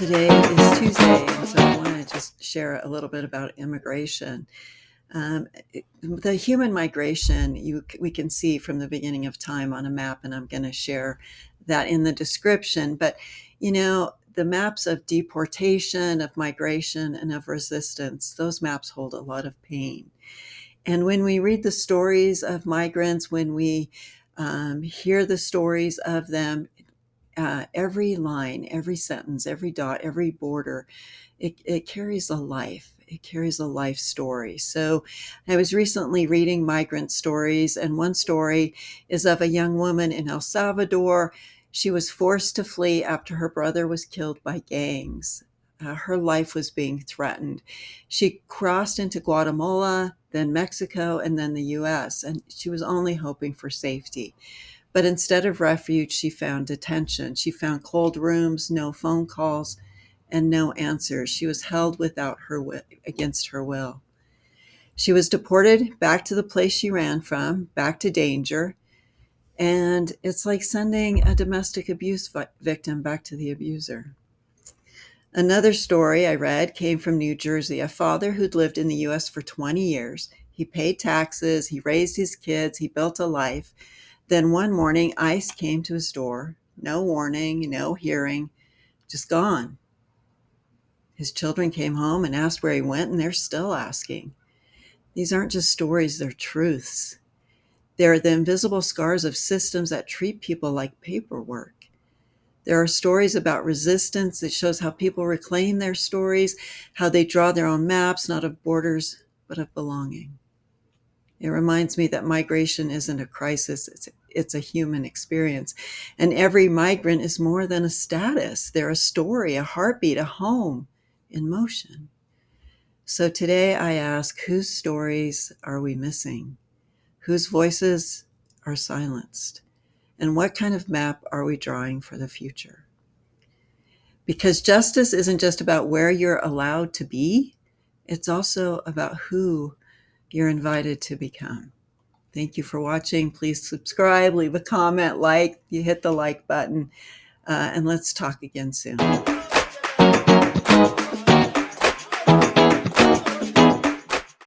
Today is Tuesday, and so I want to just share a little bit about immigration. The human migration we can see from the beginning of time on a map, and I'm going to share that in the description. But the maps of deportation, of migration, and of resistance, those maps hold a lot of pain. And when we read the stories of migrants, when we hear the stories of them, every line, every sentence, every dot, every border, it carries a life. It carries a life story. So I was recently reading migrant stories, and one story is of a young woman in El Salvador. She was forced to flee after her brother was killed by gangs. Her life was being threatened. She crossed into Guatemala, then Mexico, and then the US, and she was only hoping for safety. But instead of refuge, she found detention. She found cold rooms, no phone calls, and no answers. She was held against her will. She was deported back to the place she ran from, back to danger. And it's like sending a domestic abuse victim back to the abuser. Another story I read came from New Jersey, a father who'd lived in the US for 20 years. He paid taxes, he raised his kids, he built a life. Then one morning, ICE came to his door. No warning, no hearing, just gone. His children came home and asked where he went, and they're still asking. These aren't just stories, they're truths. They're the invisible scars of systems that treat people like paperwork. There are stories about resistance that shows how people reclaim their stories, how they draw their own maps, not of borders, but of belonging. It reminds me that migration isn't a crisis, it's a human experience. And every migrant is more than a status. They're a story, a heartbeat, a home in motion. So today I ask, whose stories are we missing? Whose voices are silenced? And what kind of map are we drawing for the future? Because justice isn't just about where you're allowed to be, it's also about who you're invited to become. Thank you for watching. Please subscribe, leave a comment, you hit the like button, and let's talk again soon.